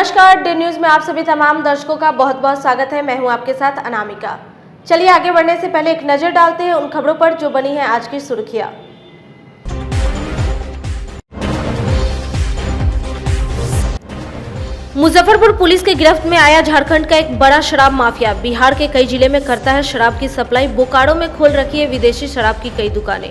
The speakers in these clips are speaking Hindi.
नमस्कार, डी न्यूज में आप सभी तमाम दर्शकों का बहुत बहुत स्वागत है। मैं हूं आपके साथ अनामिका। चलिए आगे बढ़ने से पहले एक नजर डालते हैं उन खबरों पर जो बनी है आज की सुर्खियां। मुजफ्फरपुर पुलिस के गिरफ्त में आया झारखंड का एक बड़ा शराब माफिया। बिहार के कई जिले में करता है शराब की सप्लाई। बोकारो में खोल रखी है विदेशी शराब की कई दुकानें।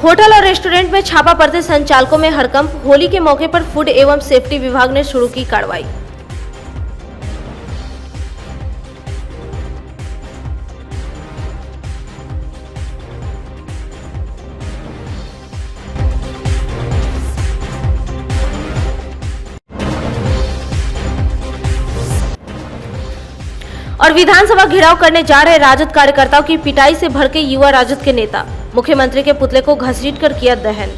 होटल और रेस्टोरेंट में छापा पड़ते संचालकों में हड़कंप। होली के मौके पर फूड एवं सेफ्टी विभाग ने शुरू की कार्रवाई। और विधानसभा घेराव करने जा रहे राजद कार्यकर्ताओं की पिटाई से भड़के युवा राजद के नेता। मुख्यमंत्री के पुतले को घसीटकर किया दहन।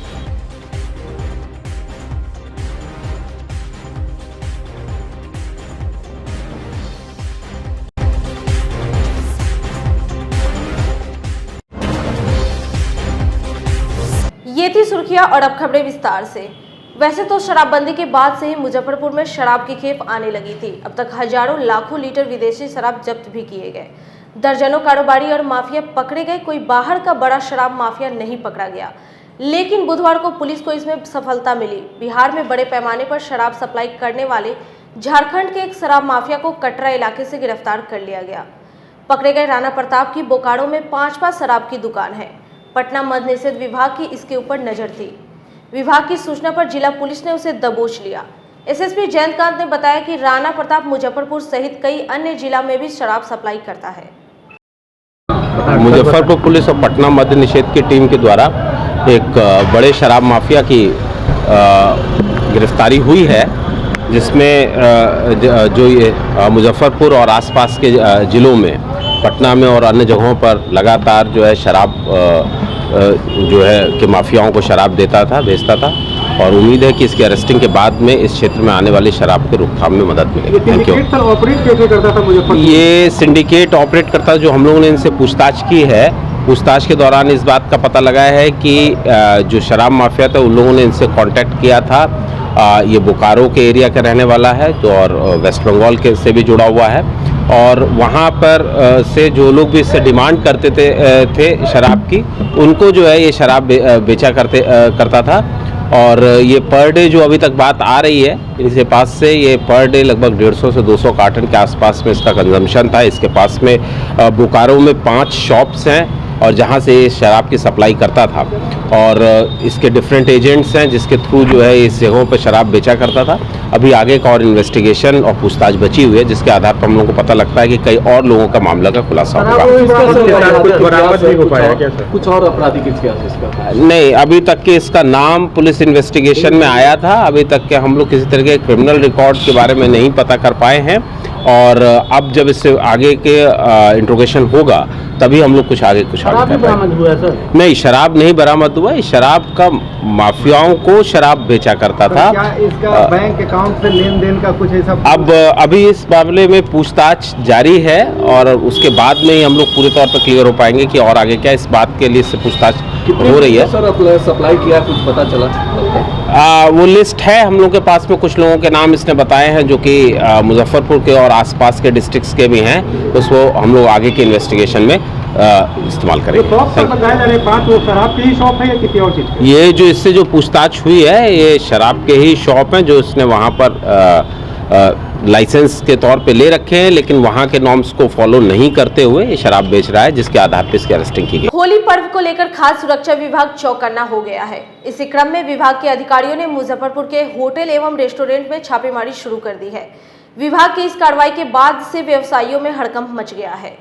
ये थी सुर्खियां और अब खबरें विस्तार से। वैसे तो शराबबंदी के बाद से ही मुजफ्फरपुर में शराब की खेप आने लगी थी। अब तक हजारों लाखों लीटर विदेशी शराब जब्त भी किए गए। दर्जनों कारोबारी और माफिया पकड़े गए। कोई बाहर का बड़ा शराब माफिया नहीं पकड़ा गया, लेकिन बुधवार को पुलिस को इसमें सफलता मिली। बिहार में बड़े पैमाने पर शराब सप्लाई करने वाले झारखंड के एक शराब माफिया को कटरा इलाके से गिरफ्तार कर लिया गया। पकड़े गए राणा प्रताप की बोकारो में 5 शराब की दुकान है। पटना मद्य निषेध विभाग की इसके ऊपर नजर थी। विभाग की सूचना पर जिला पुलिस ने उसे दबोच लिया। एसएसपी जयंतकांत ने बताया कि राणा प्रताप मुजफ्फरपुर सहित कई अन्य जिला में भी शराब सप्लाई करता है। मुजफ्फरपुर पुलिस और पटना मद्य निषेध की टीम के द्वारा एक बड़े शराब माफिया की गिरफ्तारी हुई है, जिसमें जो ये मुजफ्फरपुर और आसपास के जिलों में, पटना में और अन्य जगहों पर लगातार जो है शराब जो है कि माफियाओं को शराब देता था, बेचता था। और उम्मीद है कि इसकी अरेस्टिंग के बाद में इस क्षेत्र में आने वाली शराब के रोकथाम में मदद मिलेगी। Thank you. ऑपरेट कैसे करता था मुजफ्फरपुर? ये सिंडिकेट ऑपरेट करता, जो हम लोगों ने इनसे पूछताछ की है, पूछताछ के दौरान इस बात का पता लगाया है कि जो शराब माफिया था उन लोगों ने इनसे कांटेक्ट किया था। ये बोकारो के एरिया का रहने वाला है, जो और वेस्ट बंगाल के से भी जुड़ा हुआ है। और वहाँ पर से जो लोग भी इससे डिमांड करते थे शराब की, उनको जो है ये शराब बेचा करता था। और ये पर डे जो अभी तक बात आ रही है इनके पास से, ये पर डे लगभग 150 से 200 कार्टन के आसपास में इसका कंजम्पशन था। इसके पास में बोकारो में 5 शॉप्स हैं और जहाँ से ये शराब की सप्लाई करता था। और इसके डिफरेंट एजेंट्स हैं जिसके थ्रू जो है इस जगहों पर शराब बेचा करता था। अभी आगे का और इन्वेस्टिगेशन और पूछताछ बची हुई है, जिसके आधार पर हम लोगों को पता लगता है कि कई और लोगों का मामला का खुलासा होगा। कुछ और आपराधिक इतिहास इसका नहीं, अभी तक के इसका नाम पुलिस इन्वेस्टिगेशन में आया था। अभी तक के हम लोग किसी तरह के क्रिमिनल रिकॉर्ड के बारे में नहीं पता कर पाए हैं। और अब जब इससे आगे के इंट्रोगेशन होगा तभी हम लोग कुछ आगे बरामद हुआ है सर? नहीं, शराब नहीं बरामद हुआ। इस शराब का माफियाओं को शराब बेचा करता था। क्या इसका बैंक अकाउंट से लेन देन का कुछ ऐसा? अब अभी इस मामले में पूछताछ जारी है और उसके बाद में ही हम लोग पूरे तौर पर क्लियर हो पाएंगे कि और आगे क्या इस बात के लिए इससे पूछताछ हो रही है। सर सप्लाई किया कुछ पता चला? वो लिस्ट है हम लोग के पास में। कुछ लोगों के नाम इसने बताए हैं जो कि मुजफ्फरपुर के और आसपास के डिस्ट्रिक्ट्स के भी हैं। उसको हम लोग आगे के इन्वेस्टिगेशन में इस्तेमाल करेंगे। शराब की ही शॉप है या किसी और चीज़ की? ये जो इससे जो पूछताछ हुई है ये शराब के ही शॉप हैं जो इसने वहाँ पर लाइसेंस के तौर पे ले रखे हैं, लेकिन वहाँ के नॉर्म्स को फॉलो नहीं करते हुए ये शराब बेच रहा है, जिसके आधार पर इसकी अरेस्टिंग की गई। होली पर्व को लेकर खाद्य सुरक्षा विभाग चौकन्ना हो गया है। इसी क्रम में विभाग के अधिकारियों ने मुजफ्फरपुर के होटल एवं रेस्टोरेंट में छापेमारी शुरू कर दी है। विभाग की इस कार्रवाई के बाद से व्यवसायियों में हड़कंप मच गया है।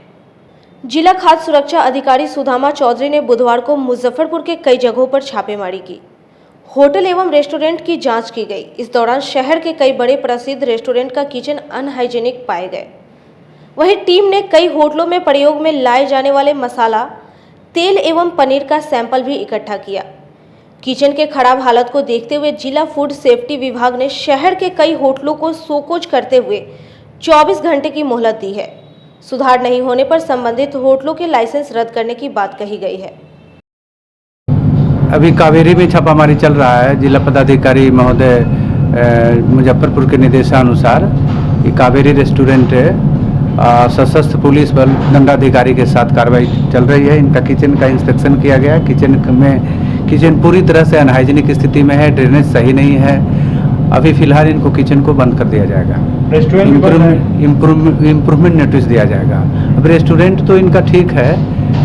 जिला खाद्य सुरक्षा अधिकारी सुदामा चौधरी ने बुधवार को मुजफ्फरपुर के कई जगहों पर छापेमारी की। होटल एवं रेस्टोरेंट की जांच की गई। इस दौरान शहर के कई बड़े प्रसिद्ध रेस्टोरेंट का किचन अनहाइजीनिक पाए गए। वहीं टीम ने कई होटलों में प्रयोग में लाए जाने वाले मसाला, तेल एवं पनीर का सैंपल भी इकट्ठा किया। किचन के खराब हालत को देखते हुए जिला फूड सेफ्टी विभाग ने शहर के कई होटलों को शोकोज करते हुए 24 घंटे की मोहलत दी है। सुधार नहीं होने पर संबंधित होटलों के लाइसेंस रद्द करने की बात कही गई है। अभी कावेरी में छापामारी चल रहा है। जिला पदाधिकारी महोदय मुजफ्फरपुर के निर्देशानुसार ये कावेरी रेस्टोरेंट सशस्त्र पुलिस बल दंडाधिकारी के साथ कार्रवाई चल रही है। इनका किचन का इंस्पेक्शन किया गया। किचन पूरी तरह से अनहाइजीनिक स्थिति में है, ड्रेनेज सही नहीं है। अभी फिलहाल इनको किचन को बंद कर दिया जाएगा। इम्प्रूवमेंट नोटिस दिया जाएगा। अब रेस्टोरेंट तो इनका ठीक है,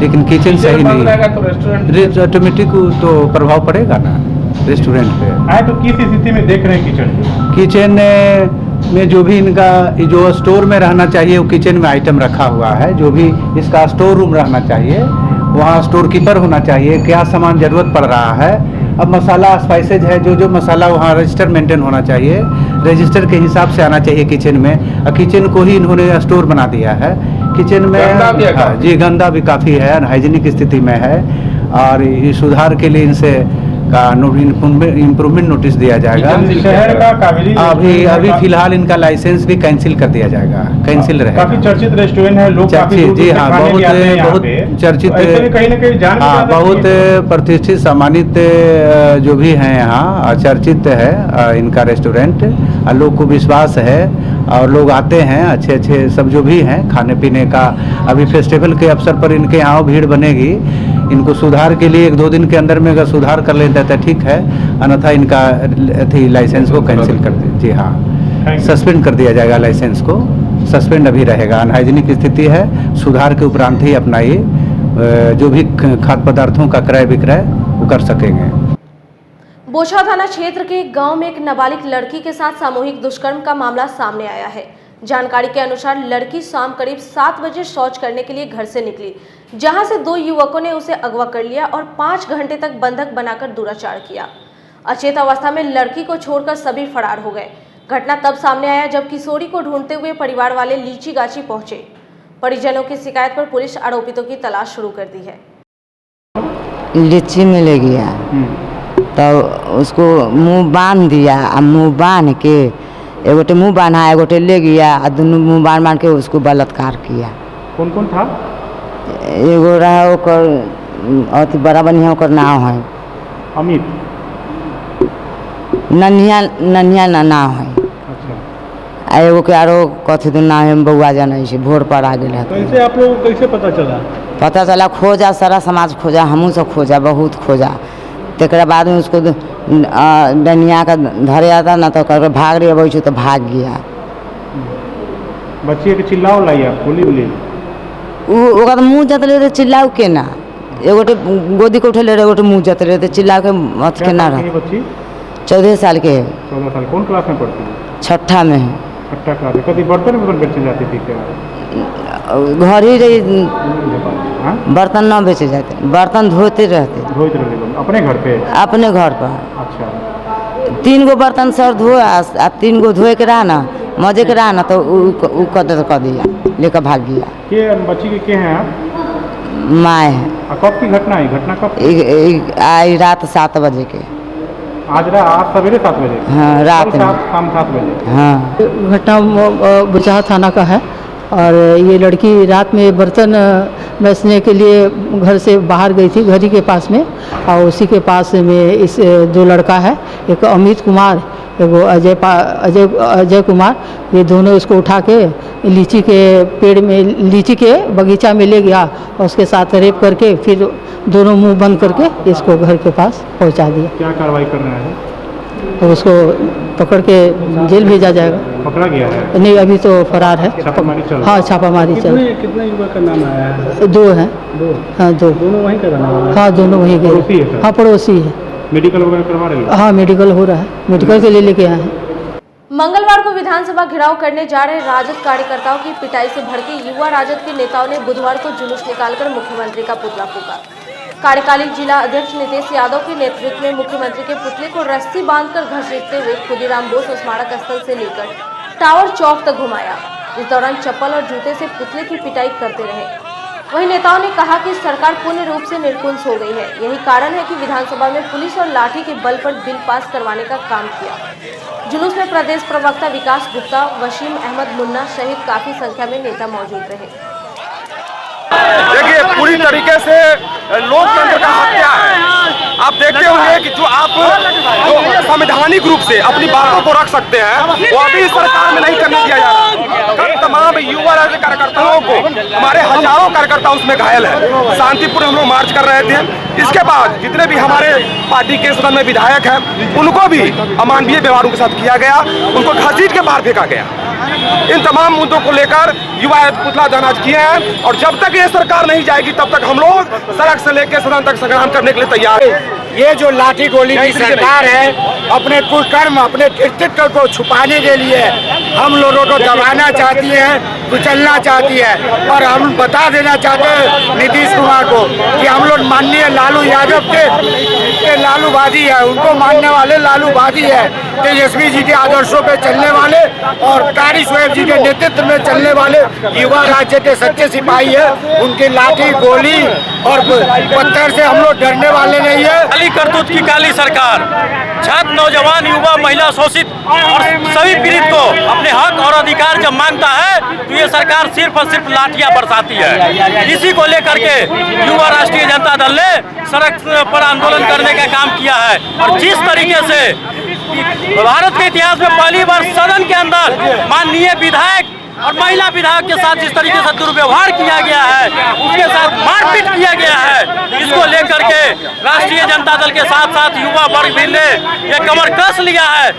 लेकिन किचन सही नहीं है तो रेस्टोरेंट ऑटोमेटिक तो प्रभाव पड़ेगा ना रेस्टोरेंट पे। तो किस स्थिति में देख रहे हैं किचन में जो भी इनका जो स्टोर में रहना चाहिए वो किचन में आइटम रखा हुआ है। जो भी इसका स्टोर रूम रहना चाहिए वहाँ स्टोर कीपर होना चाहिए। क्या सामान ज़रूरत पड़ रहा है। अब मसाला स्पाइसेज है, जो मसाला वहाँ रजिस्टर मेंटेन होना चाहिए, रजिस्टर के हिसाब से आना चाहिए किचन में। और किचन को ही इन्होंने स्टोर बना दिया है। किचन में जी गंदा भी काफ़ी है, अनहाइजीनिक स्थिति में है। और ये सुधार के लिए इनसे का इम्प्रूवमेंट नोटिस दिया जाएगा। शहर का कावेरी अभी फिलहाल इनका लाइसेंस भी कैंसिल कर दिया जाएगा, कैंसिल रहेगा। काफी चर्चित रेस्टोरेंट है, लोग काफी दूर जी हाँ, बहुत चर्चित, कहीं ना कहीं जान बहुत प्रतिष्ठित सम्मानित जो भी हैं यहाँ, चर्चित है इनका रेस्टोरेंट। लोग को विश्वास है और लोग आते हैं, अच्छे सब जो भी हैं खाने पीने का। अभी फेस्टिवल के अवसर पर इनके यहाँ भीड़ बनेगी। इनको सुधार के लिए 1-2 दिन के अंदर में अगर सुधार कर लेता है तो ठीक है, अन्यथा इनका लाइसेंस को कैंसिल कर दे। जी हाँ, सस्पेंड कर दिया जाएगा। लाइसेंस को सस्पेंड अभी रहेगा। अनहाइजीनिक स्थिति है, सुधार के उपरांत ही अपना ये जो भी खाद्य पदार्थों का क्रय विक्रय वो कर सकेंगे। बोछा थाना क्षेत्र के एक गांव में एक नाबालिग लड़की के साथ सामूहिक दुष्कर्म का मामला सामने आया है। जानकारी के अनुसार लड़की शाम करीब 7 बजे शौच करने के लिए घर से निकली, जहां से 2 युवकों ने उसे अगवा कर लिया और 5 घंटे तक बंधक बनाकर दुराचार किया। अचेत अवस्था में लड़की को छोड़कर सभी फरार हो गए। घटना तब सामने आया जब किशोरी को ढूंढते हुए परिवार वाले लीची गाछी पहुंचे। परिजनों की शिकायत पर पुलिस आरोपितों की तलाश शुरू कर दी है। लीची में ले गया तो उसको मुंह बांध दिया। अब मुंह बांध के एगोटे मुंह बांधा, एगोटे ले गया और दोनों मुंह बांध के उसको बलात्कार किया। कौन कौन था? एगो रहा ओकर अति बड़ा बढ़िया ओकर नाम है अमित, ननिया नाम है। अच्छा। एगो के आरो कथी तो नाम है बउआ जाने से भोर पर आ गया। कैसे आप लोग कैसे पता चला? पता चला खोजा, सारा समाज खोजा, हमहूँ सब खोजा, बहुत खोजा। तकरा बाद में उसको डनिया का धरे आता ना तो भाग रही अब तो भाग गया। बच्ची के चिल्लाओ लाई आप बोली ओकर मुँह जत रहे चिल्लाऊ के ना, एगोटे गोदी को उठे एगोटे मुँह जत रहे चिल्ला के मत के ना रहे। बच्ची 14 साल के है। 14 साल। कौन क्लास में पढ़ती है? 6ठा में है। 6ठा क्लास में। कभी बर्तन बेचे जाती थी क्या? घर ही रही, हाँ? बर्तन न बेचे जाते, बर्तन धोते रहते। अपने घर पे? अपने घर पर। अच्छा। 3 गो बर्तन सर धोए आ 3 गो धोए के रहा ना, मजे के रहा ना तो उ कर दिया, लेकर भाग गया। के बच्ची के हैं आप? माँ है। कब की घटना है? घटना कब? आई रात 7 बजे के। आज सवेरे 7 बजे? हाँ, रात में शाम 7 बजे। हाँ। घटना बोछा थाना का है और ये लड़की रात में बर्तन मैसने के लिए घर से बाहर गई थी, घर ही के पास में। और उसी के पास में इस 2 लड़का है, एक अमित कुमार, एगो अजय कुमार। ये दोनों इसको उठा के लीची के पेड़ में, लीची के बगीचा में ले गया और उसके साथ रेप करके फिर दोनों मुंह बंद करके इसको घर के पास पहुंचा दिया। क्या कार्रवाई करना है? तो उसको पकड़ के जेल भेजा जाएगा। पकड़ा गया है? नहीं, अभी तो फरार है। छापामारी चल रही है? हाँ, छापामारी चल। कितने युवक का नाम आया है? 2 हैं। 2? हाँ, 2। दोनों वहीं का रहने वाला है? हाँ, दोनों वहीं के। पड़ोसी है? हाँ, पड़ोसी है। मेडिकल वगैरह करवा रहे हैं? हाँ, मेडिकल हो रहा है, मेडिकल के लिए लेके आए हैं। मंगलवार को विधानसभा घेराव करने जा रहे राजद कार्यकर्ताओं की पिटाई से भड़के युवा राजद के नेताओं ने बुधवार को जुलूस निकालकर मुख्यमंत्री का पुतला फूंका। कार्यकालिक जिला अध्यक्ष नितेश यादव के नेतृत्व में मुख्यमंत्री के पुतले को रस्सी बांधकर घसीटते हुए खुदीराम बोस स्मारक स्थल से लेकर टावर चौक तक घुमाया। इस दौरान चप्पल और जूते से पुतले की पिटाई करते रहे। वहीं नेताओं ने कहा कि सरकार पूर्ण रूप से निर्कुंस हो गई है। यही कारण है कि विधानसभा में पुलिस और लाठी के बल पर बिल पास करवाने का काम किया। जुलूस में प्रदेश प्रवक्ता विकास गुप्ता, वसीम अहमद मुन्ना सहित काफी संख्या में नेता मौजूद रहे। देखिए, पूरी तरीके से लोकतंत्र का हत्या है। आप देखते होंगे कि जो संवैधानिक रूप से अपनी बातों को रख सकते हैं वो अभी सरकार में नहीं करने दिया जा रहा है। कल तमाम युवा राज्य कार्यकर्ताओं को, हमारे हजारों कार्यकर्ता उसमें घायल है। शांतिपूर्ण हम लोग मार्च कर रहे थे। इसके बाद जितने भी हमारे पार्टी के सदन में विधायक हैं उनको भी अमानवीय व्यवहारों के साथ किया गया, उनको घसीट के बाहर फेंका गया। इन तमाम मुद्दों को लेकर युवा पुतला दहन आज किए हैं और जब तक ये सरकार नहीं जाएगी तब तक हम लोग सड़क से लेकर सदन तक संग्राम करने के लिए तैयार हैं। ये जो लाठी गोली की सरकार है अपने कुकर्म, अपने कृतित्व को छुपाने के लिए हम लोगों को दबाना चाहती है, कुचलना चाहती है। और हम बता देना चाहते हैं नीतीश कुमार को कि हम लोग माननीय लालू यादव के लालूबाजी है, उनको मानने वाले लालूबाजी है। तेजस्वी जी के आदर्शों पे चलने वाले और कारी शोएब जी के नेतृत्व में चलने वाले युवा राज्य के सच्चे सिपाही है। उनकी लाठी गोली और पत्थर से हम लोग डरने वाले नहीं है। काली करतूत की काली सरकार छात्र, नौजवान, युवा, महिला, शोषित और सभी पीड़ित को अपने हक और अधिकार जब मांगता है तो ये सरकार सिर्फ और सिर्फ लाठियां बरसाती है। इसी को लेकर के युवा राष्ट्रीय जनता दल ने सड़क पर आंदोलन करने का काम किया है। और जिस तरीके से भारत के इतिहास में पहली बार सदन के अंदर माननीय विधायक और महिला विधायक के साथ जिस तरीके से दुर्व्यवहार किया गया है, उसके साथ मारपीट किया गया है, इसको लेकर के राष्ट्रीय जनता दल के साथ साथ युवा वर्ग भी ने ये कमर कस लिया है।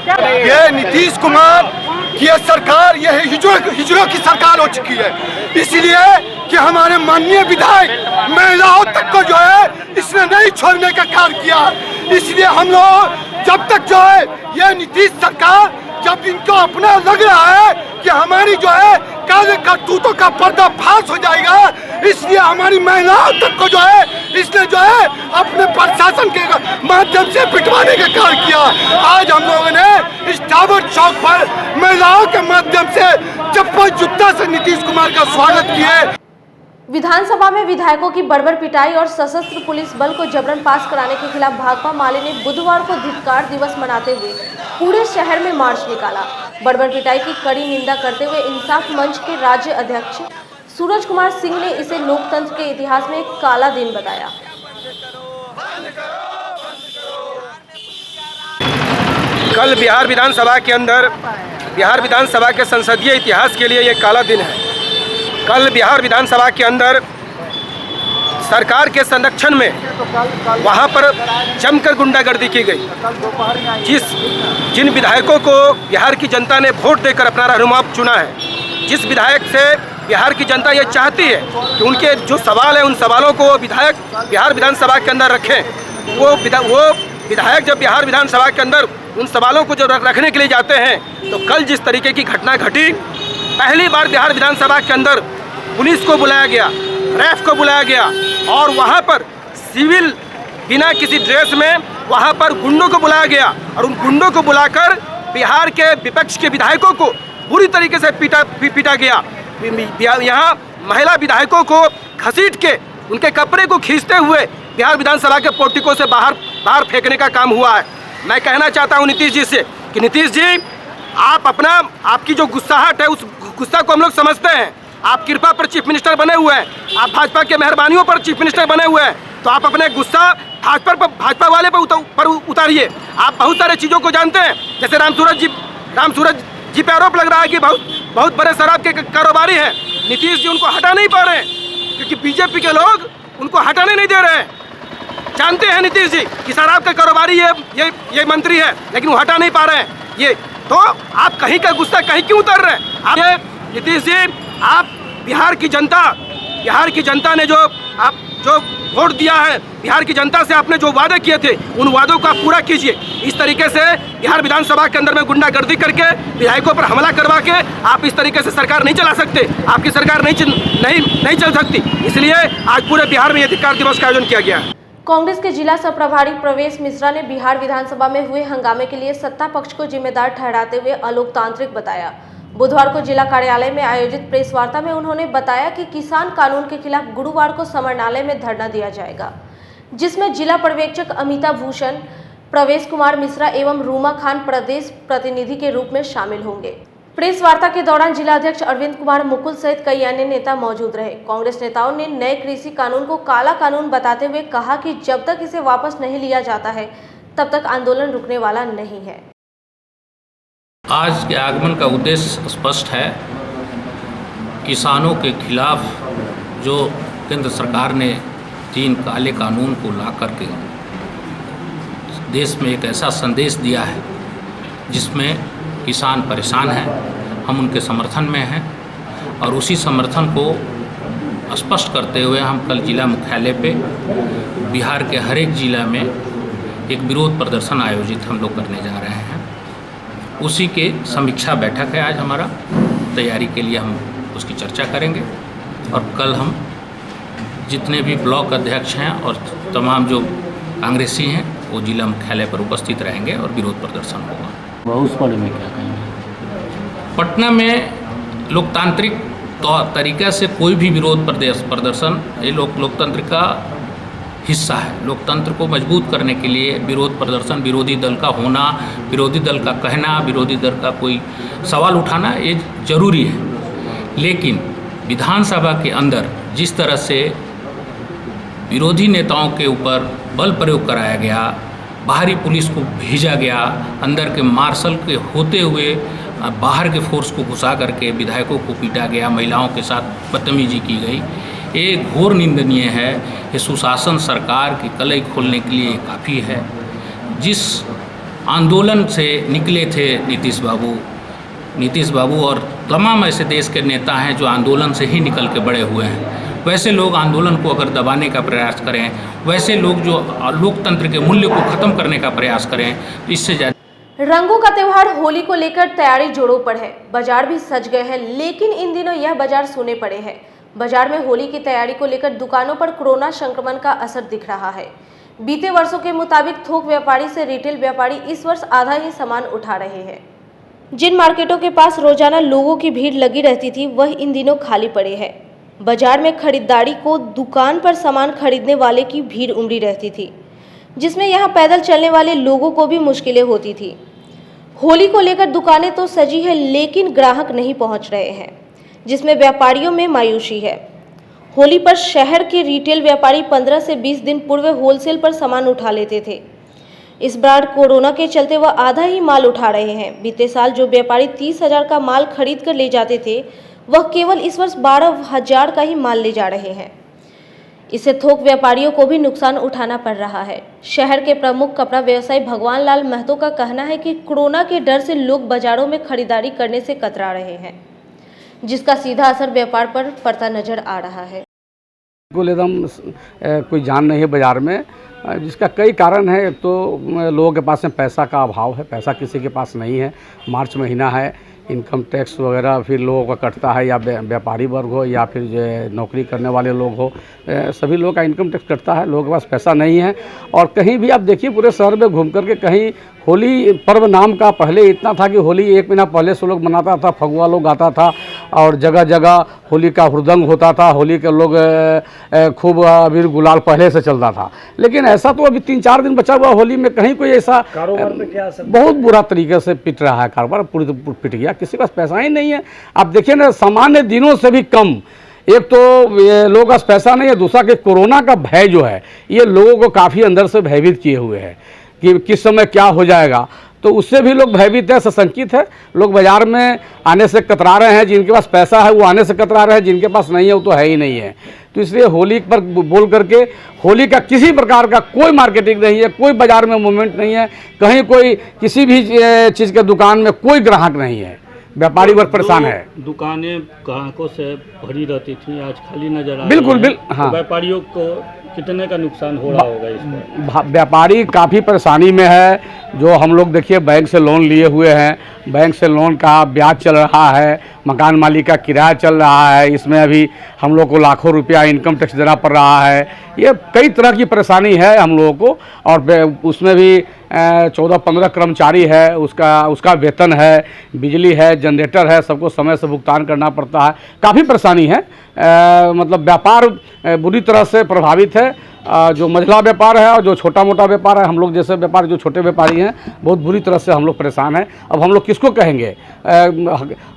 ये नीतीश कुमार की सरकार, ये हिजड़ों की सरकार हो चुकी है। इसलिए कि हमारे माननीय विधायक महिलाओं तक को जो है इसने नहीं छोड़ने का कार्य किया। इसलिए हम लोग जब तक जो है ये नीतीश सरकार, जब इनको अपना लग रहा है कि हमारी जो है काले करतूतों का पर्दाफाश हो जाएगा, इसलिए हमारी महिलाओं तक को जो है इसने जो है अपने प्रशासन के माध्यम से पिटवाने का कार्य किया। आज हम लोगों ने इस टावर चौक पर महिलाओं के माध्यम से चप्पल जूता से नीतीश कुमार का स्वागत किए। विधानसभा में विधायकों की बर्बर पिटाई और सशस्त्र पुलिस बल को जबरन पास कराने के खिलाफ भाकपा माले ने बुधवार को धिक्कार दिवस मनाते हुए पूरे शहर में मार्च निकाला। बर्बर पिटाई की कड़ी निंदा करते हुए इंसाफ मंच के राज्य अध्यक्ष सूरज कुमार सिंह ने इसे लोकतंत्र के इतिहास में एक काला दिन बताया। कल बिहार विधानसभा के अंदर, बिहार विधानसभा के संसदीय इतिहास के लिए ये काला दिन है। कल बिहार विधानसभा के अंदर सरकार के संरक्षण में वहाँ पर जमकर गुंडागर्दी की गई। जिन विधायकों को बिहार की जनता ने वोट देकर अपना रहनुमा चुना है, जिस विधायक से बिहार की जनता ये चाहती है कि उनके जो सवाल हैं उन सवालों को विधायक बिहार विधानसभा के अंदर रखें, वो विधायक जब बिहार विधानसभा के अंदर उन सवालों को जब रखने के लिए जाते हैं तो कल जिस तरीके की घटना घटी, पहली बार बिहार विधानसभा के अंदर पुलिस को बुलाया गया, रैफ को बुलाया गया और वहाँ पर सिविल बिना किसी ड्रेस में वहाँ पर गुंडों को बुलाया गया और उन गुंडों को बुलाकर बिहार के विपक्ष के विधायकों को बुरी तरीके से पीटा गया। यहाँ महिला विधायकों को घसीट के उनके कपड़े को खींचते हुए बिहार विधानसभा के पोर्टिको से बाहर फेंकने का काम हुआ है। मैं कहना चाहता हूँ नीतीश जी से कि नीतीश जी, आपकी जो गुस्साहट है उस गुस्सा को हम लोग समझते हैं। आप कृपा पर चीफ मिनिस्टर बने हुए हैं, आप भाजपा के मेहरबानियों पर चीफ मिनिस्टर बने हुए हैं, तो आप अपने गुस्सा भाजपा वाले पर उतारिए। आप बहुत सारे चीज़ों को जानते हैं, जैसे रामसूरज जी पे आरोप लग रहा है कि बहुत बड़े शराब के कारोबारी हैं। नीतीश जी उनको हटा नहीं पा रहे हैं क्योंकि बीजेपी के लोग उनको हटाने नहीं दे रहे हैं। जानते हैं नीतीश जी कि शराब का कारोबारी ये मंत्री है, लेकिन वो हटा नहीं पा रहे हैं। ये तो आप कहीं का गुस्सा कहीं क्यों उतर रहे हैं? आप नीतीश जी, आप बिहार की जनता ने जो वोट दिया है, बिहार की जनता से आपने जो वादे किए थे उन वादों को आप पूरा कीजिए। इस तरीके से बिहार विधानसभा के अंदर में गुंडागर्दी करके विधायकों पर हमला करवा के आप इस तरीके से सरकार नहीं चला सकते। आपकी सरकार नहीं चल सकती। इसलिए आज पूरे बिहार में ये धिक्कार दिवस का आयोजन किया गया है। कांग्रेस के जिला सह प्रभारी प्रवेश मिश्रा ने बिहार विधानसभा में हुए हंगामे के लिए सत्ता पक्ष को जिम्मेदार ठहराते हुए अलोकतांत्रिक बताया। बुधवार को जिला कार्यालय में आयोजित प्रेस वार्ता में उन्होंने बताया कि किसान कानून के खिलाफ गुरुवार को समरणालय में धरना दिया जाएगा, जिसमें जिला पर्यवेक्षक अमिता भूषण, प्रवेश कुमार मिश्रा एवं रूमा खान प्रदेश प्रतिनिधि के रूप में शामिल होंगे। प्रेस वार्ता के दौरान जिलाध्यक्ष अरविंद कुमार मुकुल सहित कई अन्य नेता मौजूद रहे। कांग्रेस नेताओं ने नए कृषि कानून को काला कानून बताते हुए कहा कि जब तक इसे वापस नहीं लिया जाता है तब तक आंदोलन रुकने वाला नहीं है। आज के आगमन का उद्देश्य स्पष्ट है। किसानों के खिलाफ जो केंद्र सरकार ने 3 काले कानून को ला करके देश में एक ऐसा संदेश दिया है जिसमें किसान परेशान हैं, हम उनके समर्थन में हैं और उसी समर्थन को स्पष्ट करते हुए हम कल जिला मुख्यालय पे बिहार के हर एक जिला में एक विरोध प्रदर्शन आयोजित हम लोग करने जा रहे हैं। उसी के समीक्षा बैठक है आज हमारा, तैयारी के लिए हम उसकी चर्चा करेंगे और कल हम जितने भी ब्लॉक अध्यक्ष हैं और तमाम जो कांग्रेसी हैं वो जिला मुख्यालय पर उपस्थित रहेंगे और विरोध प्रदर्शन होगा। उस बारे में क्या कहेंगे? पटना में लोकतांत्रिक तरीक़ा से कोई भी विरोध प्रदर्शन ये लोकतंत्र का हिस्सा है। लोकतंत्र को मजबूत करने के लिए विरोध प्रदर्शन, विरोधी दल का होना, विरोधी दल का कहना, विरोधी दल का कोई सवाल उठाना ये जरूरी है। लेकिन विधानसभा के अंदर जिस तरह से विरोधी नेताओं के ऊपर बल प्रयोग कराया गया, बाहरी पुलिस को भेजा गया, अंदर के मार्शल के होते हुए बाहर के फोर्स को घुसा करके विधायकों को पीटा गया, महिलाओं के साथ बदतमीजी की गई, ये घोर निंदनीय है। ये सुशासन सरकार की कलई खोलने के लिए काफ़ी है। जिस आंदोलन से निकले थे नीतीश बाबू और तमाम ऐसे देश के नेता हैं जो आंदोलन से ही निकल के बड़े हुए हैं, वैसे लोग आंदोलन को अगर दबाने का प्रयास करें, वैसे लोग जो लोकतंत्र के मूल्य को ख़त्म करने का प्रयास करें, तो इससे ज़्यादा। रंगों का त्योहार होली को लेकर तैयारी जोरों पर है। बाजार भी सज गए हैं, लेकिन इन दिनों यह बाजार सूने पड़े हैं। बाजार में होली की तैयारी को लेकर दुकानों पर कोरोना संक्रमण का असर दिख रहा है। बीते वर्षों के मुताबिक थोक व्यापारी से रिटेल व्यापारी इस वर्ष आधा ही सामान उठा रहे हैं। जिन मार्केटों के पास रोजाना लोगों की भीड़ लगी रहती थी वह इन दिनों खाली पड़े हैं। बाजार में खरीदारी को दुकान पर सामान खरीदने वाले की भीड़ उमड़ी रहती थी, जिसमें यहाँ पैदल चलने वाले लोगों को भी मुश्किलें होती थी। होली को लेकर दुकानें तो सजी है, लेकिन ग्राहक नहीं पहुँच रहे हैं, जिसमें व्यापारियों में मायूसी है। होली पर शहर के रिटेल व्यापारी 15 से 20 दिन पूर्व होलसेल पर सामान उठा लेते थे। इस बार कोरोना के चलते वह आधा ही माल उठा रहे हैं। बीते साल जो व्यापारी 30,000 का माल खरीद कर ले जाते थे, वह केवल इस वर्ष 12,000 का ही माल ले जा रहे हैं। इससे थोक व्यापारियों को भी नुकसान उठाना पड़ रहा है। शहर के प्रमुख कपड़ा व्यवसायी भगवान लाल महतो का कहना है कि कोरोना के डर से लोग बाजारों में खरीदारी करने से कतरा रहे हैं, जिसका सीधा असर व्यापार पर पड़ता नजर आ रहा है। बिल्कुल एकदम कोई जान नहीं है बाज़ार में, जिसका कई कारण है। एक तो लोगों के पास में पैसा का अभाव है, पैसा किसी के पास नहीं है। मार्च महीना है, इनकम टैक्स वगैरह फिर लोगों का कटता है, या व्यापारी वर्ग हो या फिर जो नौकरी करने वाले लोग हो, सभी लोगों का इनकम टैक्स कटता है। लोगों के पास पैसा नहीं है। और कहीं भी आप देखिए पूरे शहर में घूम करके कहीं होली पर्व नाम का पहले इतना था कि होली 1 महीना पहले से लोग मनाता था, फगुआ लोग गाता था और जगह जगह होली का हुड़दंग होता था। होली के लोग खूब अबीर गुलाल पहले से चलता था। लेकिन ऐसा तो अभी 3-4 दिन बचा हुआ होली में, कहीं कोई ऐसा कारोबार में क्या बहुत बुरा तरीके से पिट रहा है। कारोबार पूरी पिट गया, किसी के पास पैसा ही नहीं है। आप देखिए ना, सामान्य दिनों से भी कम। एक तो ये लोगों का पैसा नहीं है, दूसरा कि कोरोना का भय जो है ये लोगों को काफ़ी अंदर से भयभीत किए हुए है कि किस समय क्या हो जाएगा। तो उससे भी लोग भयभीत है, सशंकित है। लोग बाज़ार में आने से कतरा रहे हैं। जिनके पास पैसा है वो आने से कतरा रहे हैं, जिनके पास नहीं है वो तो है ही नहीं है। तो इसलिए होली पर बोल करके होली का किसी प्रकार का कोई मार्केटिंग नहीं है, कोई बाज़ार में मूवमेंट नहीं है, कहीं कोई किसी भी चीज़ के दुकान में कोई ग्राहक नहीं है। व्यापारी वर्ग परेशान है। दुकानें ग्राहकों से भरी रहती थी, आज खाली नजर आ बिल्कुल रही हैं। हाँ। तो व्यापारियों को कितने का नुकसान हो रहा होगा इसमें? व्यापारी काफ़ी परेशानी में है। जो हम लोग देखिए बैंक से लोन लिए हुए हैं, बैंक से लोन का ब्याज चल रहा है, मकान मालिक का किराया चल रहा है, इसमें अभी हम लोग को लाखों रुपया इनकम टैक्स देना पड़ रहा है। ये कई तरह की परेशानी है हम लोगों को। और उसमें भी 14-15 कर्मचारी है, उसका वेतन है, बिजली है, जनरेटर है, सबको समय से भुगतान करना पड़ता है। काफ़ी परेशानी है। मतलब व्यापार बुरी तरह से प्रभावित है। जो मझला व्यापार है और जो छोटा मोटा व्यापार है, हम लोग जैसे व्यापार जो छोटे व्यापारी हैं बहुत बुरी तरह से हम लोग परेशान हैं। अब हम लोग किसको कहेंगे?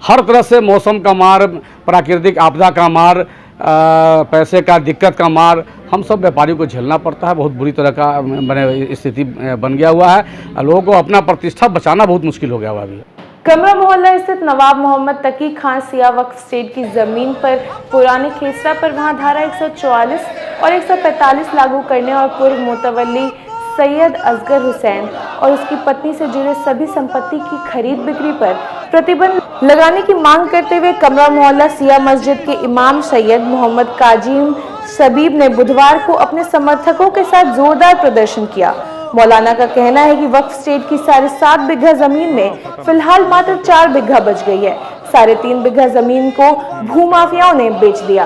हर तरह से मौसम का मार, प्राकृतिक आपदा का मार, पैसे का दिक्कत का मार हम सब व्यापारियों को झेलना पड़ता है। बहुत बुरी तरह का मैंने स्थिति बन गया हुआ है। लोगों को अपना प्रतिष्ठा बचाना बहुत मुश्किल हो गया हुआ अभी। कमरा मोहल्ला स्थित नवाब मोहम्मद तकी खान सिया वक्फ स्टेट की जमीन पर पुराने खेसरा पर वहां धारा 144 और 145 लागू करने और पूर्व मुतवल्ली सैयद असगर हुसैन और उसकी पत्नी से जुड़े सभी संपत्ति की खरीद बिक्री पर प्रतिबंध लगाने की मांग करते हुए कमरा मोहल्ला सिया मस्जिद के इमाम सैयद मोहम्मद काजिम सबीब ने बुधवार को अपने समर्थकों के साथ जोरदार प्रदर्शन किया। मौलाना का कहना है कि वक्फ स्टेट की 7.5 बीघा जमीन में फिलहाल मात्र 4 बीघा बच गई है। 3.5 बीघा जमीन को भूमाफियाओं ने बेच दिया।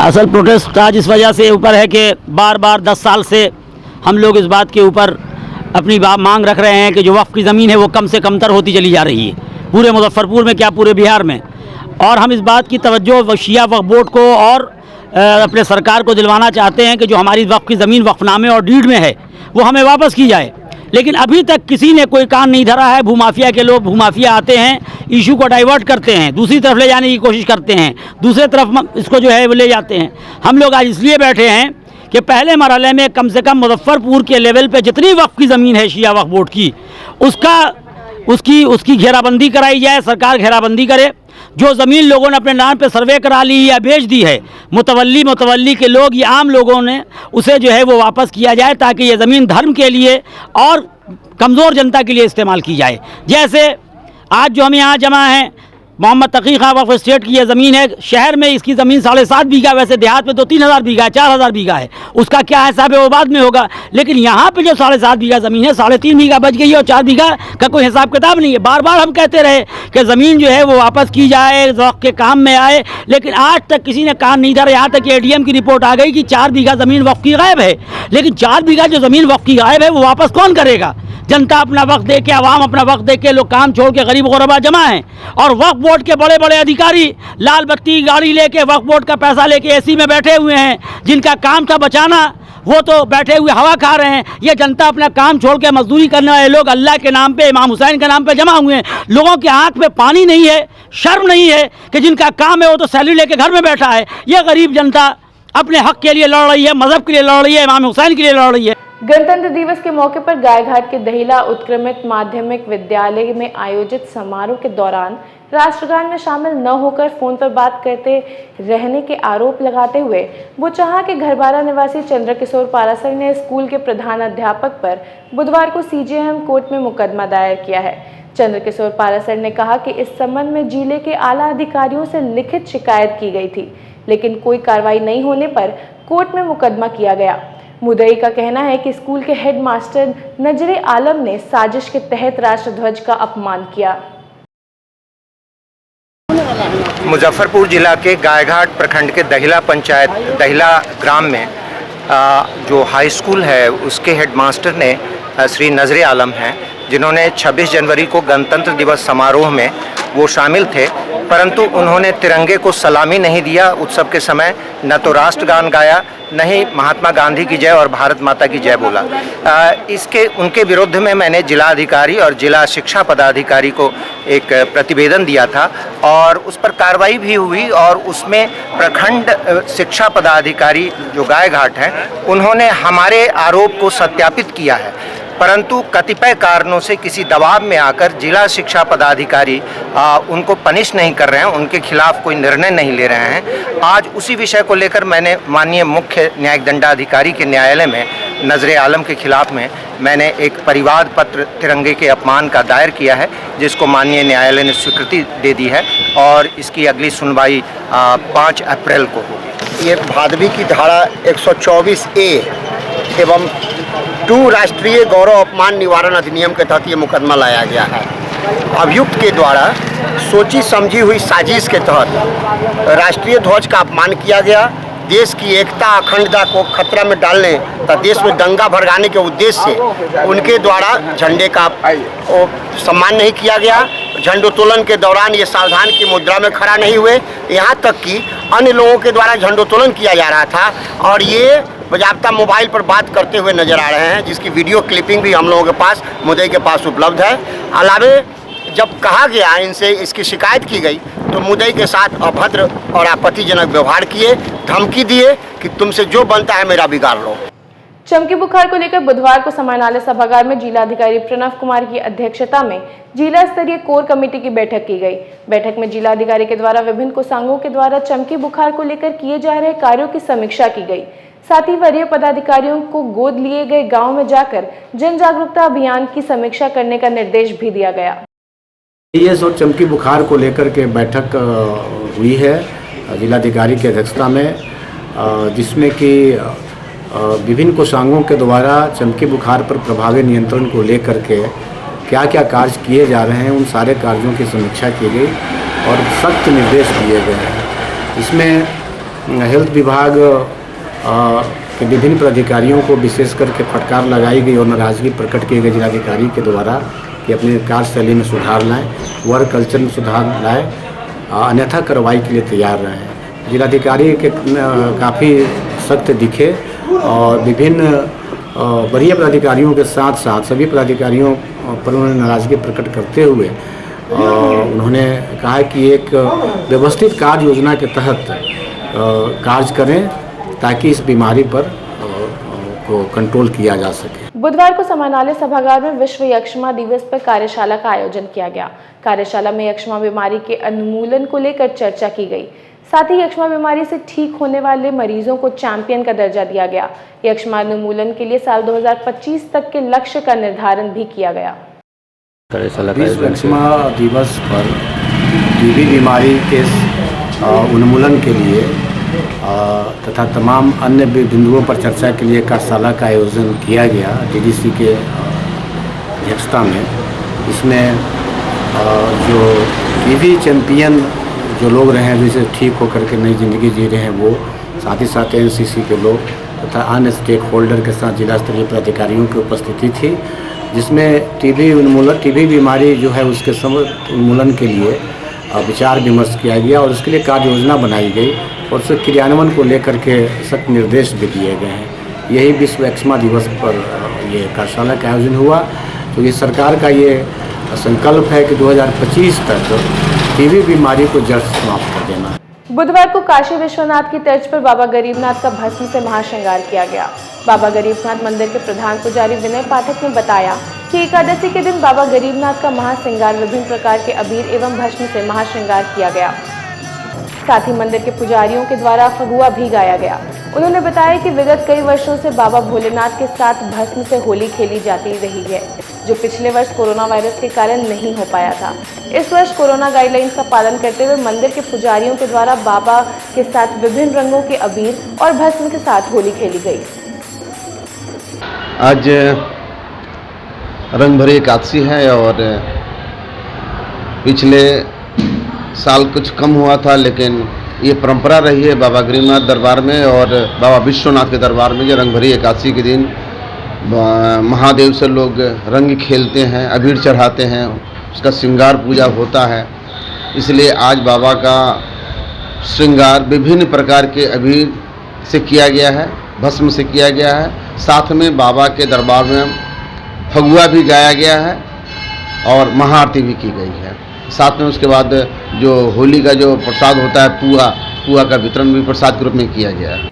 असल प्रोटेस्ट आज इस वजह से ऊपर है कि बार बार 10 साल से हम लोग इस बात के ऊपर अपनी मांग रख रहे हैं कि जो वक्फ की ज़मीन है वो कम से कमतर होती चली जा रही है, पूरे मुजफ्फरपुर में क्या पूरे बिहार में। और हम इस बात की तवज्जो शिया वक्फ बोर्ड को और अपने सरकार को दिलवाना चाहते हैं कि जो हमारी वक्फ की ज़मीन वक्फनामे और डीड में है वो हमें वापस की जाए। लेकिन अभी तक किसी ने कोई कान नहीं धरा है। भूमाफिया के लोग, भूमाफिया आते हैं, इशू को डाइवर्ट करते हैं, दूसरी तरफ ले जाने की कोशिश करते हैं, दूसरे तरफ इसको जो है वो ले जाते हैं। हम लोग आज इसलिए बैठे हैं कि पहले मरहले में कम से कम मुजफ्फरपुर के लेवल पे जितनी वक्फ की ज़मीन है शिया वक्फ बोर्ड की, उसकी घेराबंदी कराई जाए, सरकार घेराबंदी करे। जो ज़मीन लोगों ने अपने नाम पे सर्वे करा ली या बेच दी है, मुतवल्ली के लोग या आम लोगों ने, उसे जो है वो वापस किया जाए ताकि ये ज़मीन धर्म के लिए और कमज़ोर जनता के लिए इस्तेमाल की जाए। जैसे आज जो हम यहाँ जमा हैं, मोहम्मद तकी खान वक्फ स्टेट की ये ज़मीन है। शहर में इसकी ज़मीन 7.5 बीघा, वैसे देहात में तो 3,000 बीघा है, 4,000 बीघा है। उसका क्या हिसाब है वो बाद में होगा। लेकिन यहाँ पे जो 7.5 बीघा ज़मीन है, 3.5 बीघा बच गई है और 4 बीघा का कोई हिसाब किताब नहीं है। बार बार हम कहते रहे कि ज़मीन जो है वो वापस की जाए, वक्फ के काम में आए, लेकिन आज तक किसी ने कान नहीं धरा। यहाँ तक कि ADM की रिपोर्ट आ गई कि 4 बीघा ज़मीन वक्फ की गायब है। लेकिन 4 बीघा जो ज़मीन वक्फ की गायब है वो वापस कौन करेगा? जनता अपना वक्त दे के, आवाम अपना वक्त दे के, लोग काम छोड़ के गरीब गुरबा जमा हैं। और वक्फ बोर्ड के बड़े बड़े अधिकारी लाल बत्ती गाड़ी लेके वक्फ बोर्ड का पैसा लेके AC में बैठे हुए हैं। जिनका काम था बचाना, वो तो बैठे हुए हवा खा रहे हैं। ये जनता अपना काम छोड़ के मजदूरी करने वाले लोग अल्लाह के नाम पे, इमाम हुसैन के नाम पे जमा हुए हैं। लोगों के आंख में पानी नहीं है, शर्म नहीं है कि जिनका काम है वो तो सैलरी लेके घर में बैठा है। ये गरीब जनता अपने हक के लिए लड़ रही है, मजहब के लिए लड़ रही है, इमाम हुसैन के लिए लड़ रही है। गणतंत्र दिवस के मौके पर गायघाट के दहिला उत्क्रमित माध्यमिक विद्यालय में आयोजित समारोह के दौरान राष्ट्रगान में शामिल न होकर फोन पर बात करते रहने के आरोप लगाते हुए बुचहा के घरबारा निवासी चंद्रकिशोर पारासर ने स्कूल के प्रधान अध्यापक पर बुधवार को CJM कोर्ट में मुकदमा दायर किया है। चंद्रकिशोर पारासर ने कहा कि इस संबंध में जिले के आला अधिकारियों से लिखित शिकायत की गई थी, लेकिन कोई कार्रवाई नहीं होने पर कोर्ट में मुकदमा किया गया। मुदई का कहना है कि स्कूल के हेडमास्टर नजरे आलम ने साजिश के तहत राष्ट्रध्वज का अपमान किया। मुजफ्फरपुर जिला के गायघाट प्रखंड के दहिला पंचायत दहिला ग्राम में जो हाई स्कूल है उसके हेडमास्टर ने श्री नजरे आलम हैं, जिन्होंने 26 जनवरी को गणतंत्र दिवस समारोह में वो शामिल थे, परंतु उन्होंने तिरंगे को सलामी नहीं दिया उत्सव के समय। न तो राष्ट्रगान गाया, न ही महात्मा गांधी की जय और भारत माता की जय बोला। उनके विरुद्ध में मैंने जिला अधिकारी और जिला शिक्षा पदाधिकारी को एक प्रतिवेदन दिया था और उस पर कार्रवाई भी हुई और उसमें प्रखंड शिक्षा पदाधिकारी जो गायघाट हैं उन्होंने हमारे आरोप को सत्यापित किया है, परंतु कतिपय कारणों से किसी दबाव में आकर जिला शिक्षा पदाधिकारी उनको पनिश नहीं कर रहे हैं, उनके खिलाफ कोई निर्णय नहीं ले रहे हैं। आज उसी विषय को लेकर मैंने माननीय मुख्य न्यायिक दंडाधिकारी के न्यायालय में नजरे आलम के खिलाफ में मैंने एक परिवाद पत्र तिरंगे के अपमान का दायर किया है, जिसको माननीय न्यायालय ने स्वीकृति दे दी है और इसकी अगली सुनवाई 5 अप्रैल को होगी। ये भादवी की धारा 124A एवं 2 राष्ट्रीय गौरव अपमान निवारण अधिनियम के तहत ये मुकदमा लाया गया है। अभियुक्त के द्वारा सोची समझी हुई साजिश के तहत राष्ट्रीय ध्वज का अपमान किया गया। देश की एकता अखंडता को खतरा में डालने तथा देश में दंगा भड़काने के उद्देश्य से उनके द्वारा झंडे का सम्मान नहीं किया गया। झंडोत्तोलन के दौरान ये सावधान की मुद्रा में खड़ा नहीं हुए, यहाँ तक कि अन्य लोगों के द्वारा झंडोत्तोलन किया जा रहा था और ये बजाबता मोबाइल पर बात करते हुए नजर आ रहे हैं, जिसकी वीडियो क्लिपिंग भी हम लोगों के पास, मुद्दई के पास उपलब्ध है। अलावे जब कहा गया इनसे, इसकी शिकायत की गई तो मुद्दई के साथ अभद्र और आपत्तिजनक व्यवहार किए, धमकी दिए कि तुमसे जो बनता है मेरा बिगाड़ लो। चमकी बुखार को लेकर बुधवार को समाहरणालय सभागार में जिलाधिकारी प्रणव कुमार की अध्यक्षता में जिला स्तरीय कोर कमेटी की बैठक की गई। बैठक में जिलाधिकारी के द्वारा विभिन्न कोषांगों के द्वारा चमकी बुखार को लेकर किए जा रहे कार्यों की समीक्षा की गई। साथ ही वरीय पदाधिकारियों को गोद लिए गए गाँव में जाकर जन जागरूकता अभियान की समीक्षा करने का निर्देश भी दिया गया। एईएस और चमकी बुखार को लेकर के बैठक हुई है जिलाधिकारी की अध्यक्षता में, जिसमें कि विभिन्न कोषांगों के द्वारा चमकी बुखार पर प्रभावी नियंत्रण को लेकर के क्या क्या कार्य किए जा रहे हैं, उन सारे कार्यों की समीक्षा की गई और सख्त निर्देश दिए गए हैं। इसमें हेल्थ विभाग के विभिन्न पदाधिकारियों को विशेष करके फटकार लगाई गई और नाराजगी प्रकट की गई जिलाधिकारी के द्वारा कि अपनी कार्यशैली में सुधार लाएं, वर्क कल्चर में सुधार लाएं, अन्यथा कार्रवाई के लिए तैयार रहें। जिलाधिकारी के काफ़ी सख्त दिखे और विभिन्न वरीय पदाधिकारियों के साथ साथ सभी पदाधिकारियों पर उन्होंने नाराजगी प्रकट करते हुए उन्होंने कहा कि एक व्यवस्थित कार्य योजना के तहत कार्य करें ताकि इस बीमारी पर को कंट्रोल किया जा सके। बुधवार को समाहरणालय सभागार में विश्व यक्ष्मा दिवस पर कार्यशाला का आयोजन किया गया। कार्यशाला में यक्ष्मा बीमारी के उन्मूलन को लेकर चर्चा की गई। साथ ही यक्ष्मा बीमारी से ठीक होने वाले मरीजों को चैंपियन का दर्जा दिया गया। यक्ष्मा उन्मूलन के लिए साल 2025 तक के लक्ष्य का निर्धारण भी किया गया। विश्व यक्ष्मा दिवस पर टीबी बीमारी के उन्मूलन के लिए तथा तमाम अन्य बिंदुओं पर चर्चा के लिए कार्यशाला का आयोजन किया गया डीडीसी के अध्यक्षता में। इसमें जो टीबी चैंपियन जो लोग रहे हैं, जिसे ठीक होकर के नई जिंदगी जी रहे हैं, वो साथ ही साथ एनसीसी के लोग तथा अन्य स्टेक होल्डर के साथ जिला स्तरीय पदाधिकारियों की उपस्थिति थी, जिसमें टीबी बीमारी जो है उसके उन्मूलन के लिए विचार विमर्श किया गया और उसके लिए कार्य योजना बनाई गई और उसके क्रियान्वयन को लेकर के सख्त निर्देश भी दिए गए हैं। यही विश्व यक्ष्मा दिवस पर ये कार्यशाला का आयोजन हुआ। तो ये सरकार का ये संकल्प है कि 2025 तक टीबी बीमारी को जड़ से समाप्त कर देना। बुधवार को काशी विश्वनाथ की तर्ज पर बाबा गरीबनाथ का भस्म से महाश्रृंगार किया गया। बाबा गरीबनाथ मंदिर के प्रधान पुजारी विनय पाठक ने बताया कि एकादशी के दिन बाबा गरीबनाथ का महाश्रृंगार विभिन्न प्रकार के अबीर एवं भस्म से महाश्रृंगार किया गया। साथ ही मंदिर के पुजारियों के द्वारा फगुआ भी गाया गया। उन्होंने बताया कि विगत कई वर्षों से बाबा भोलेनाथ के साथ भस्म से होली खेली जाती रही है, जो पिछले वर्ष कोरोना वायरस के कारण नहीं हो पाया था। इस वर्ष कोरोना गाइडलाइंस का पालन करते हुए मंदिर के पुजारियों के द्वारा बाबा के साथ विभिन्न रंगों के अबीर और भस्म के साथ होली खेली गई। आज रंग भरी एकादशी है और पिछले साल कुछ कम हुआ था, लेकिन ये परंपरा रही है बाबा गरीबनाथ दरबार में और बाबा विश्वनाथ के दरबार में। ये रंग भरी एकादशी के दिन महादेव से लोग रंग खेलते हैं, अबीर चढ़ाते हैं, उसका श्रृंगार पूजा होता है। इसलिए आज बाबा का श्रृंगार विभिन्न प्रकार के अबीर से किया गया है, भस्म से किया गया है। साथ में बाबा के दरबार में फगुआ भी गाया गया है और महाआरती भी की गई है। साथ में उसके बाद जो होली का जो प्रसाद होता है पुआ का वितरण भी प्रसाद के रूप में किया गया है।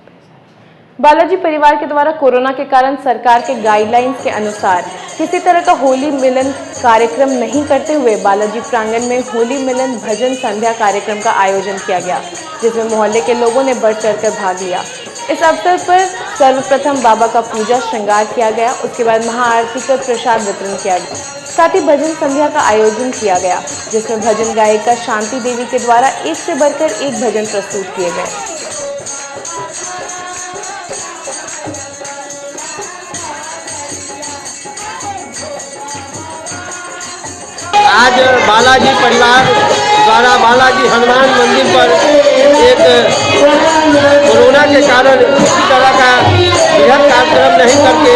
बालाजी परिवार के द्वारा कोरोना के कारण सरकार के गाइडलाइंस के अनुसार किसी तरह का होली मिलन कार्यक्रम नहीं करते हुए बालाजी प्रांगण में होली मिलन भजन संध्या कार्यक्रम का आयोजन किया गया, जिसमें मोहल्ले के लोगों ने बढ़ चढ़कर भाग लिया। इस अवसर पर सर्वप्रथम बाबा का पूजा श्रृंगार किया गया, उसके बाद महाआरती कर प्रसाद वितरण किया गया। साथ ही भजन संध्या का आयोजन किया गया, जिसमें भजन गायिका शांति देवी के द्वारा एक से बढ़कर एक भजन प्रस्तुत किए गए। आज बालाजी परिवार द्वारा बालाजी हनुमान मंदिर पर एक कोरोना के कारण किसी तरह का बृहद कार्यक्रम नहीं करके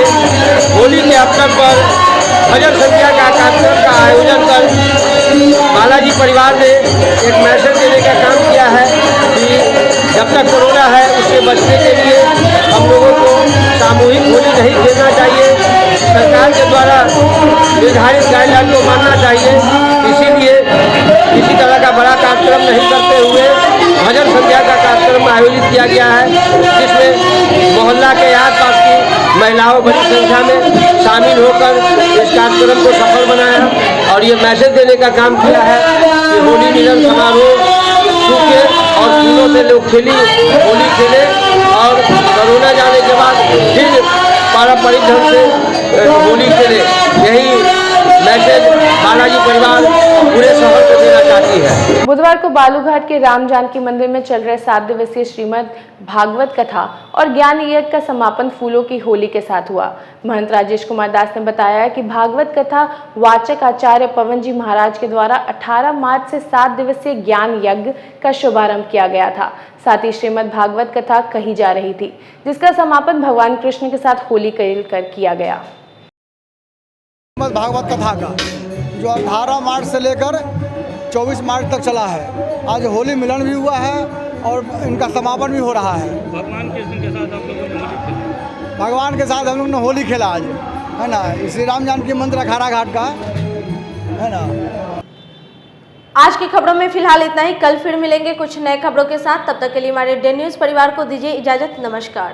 होली के अवसर पर भजन संध्या का कार्यक्रम का आयोजन कर बालाजी परिवार ने एक मैसेज देने का काम किया है कि जब तक कोरोना है उससे बचने के लिए हम लोगों को सामूहिक होली नहीं खेलना चाहिए, सरकार के द्वारा निर्धारित गाइडलाइन को मानना चाहिए। इसीलिए किसी तरह का बड़ा कार्यक्रम नहीं करते हुए भजन संध्या का कार्यक्रम आयोजित किया गया है, जिसमें मोहल्ला के आसपास की महिलाओं बड़ी संख्या में शामिल होकर इस कार्यक्रम को सफल बनाया और ये मैसेज देने का काम किया है कि होली मिलन समारोह सूखे और फूलों से लोग होली खेले और कोरोना जाने के बाद फिर पारंपरिक ढंग से होली खेले। यही मैसेज बालाजी परिवार पूरे शहर को देना चाहती है। बुधवार को बालूघाट के राम जानकी मंदिर में चल रहे 7 दिवसीय श्रीमद् भागवत कथा और ज्ञान यज्ञ का समापन फूलों की होली के साथ हुआ। महंत राजेश कुमार दास ने बताया कि भागवत कथा वाचक आचार्य पवन जी महाराज के द्वारा 18 मार्च से 7 दिवसीय ज्ञान यज्ञ का शुभारंभ किया गया था। साथ ही श्रीमद् भागवत कथा कही जा रही थी, जिसका समापन भगवान कृष्ण के साथ होली खेलकर किया गया। भागवत कथा का जो 18 मार्च से लेकर 24 मार्च तक चला है, आज होली मिलन भी हुआ है और इनका समापन भी हो रहा है। भगवान कृष्ण के साथ आप लोगों ने होली खेली? भगवान के साथ हम लोग ने होली खेला आज, है ना। श्री राम जानकी मंदिर अखाड़ा घाट का, है ना। आज की खबरों में फिलहाल इतना ही। कल फिर मिलेंगे कुछ नए खबरों के साथ। तब तक के लिए हमारे डे न्यूज़ परिवार को दीजिए इजाजत। नमस्कार।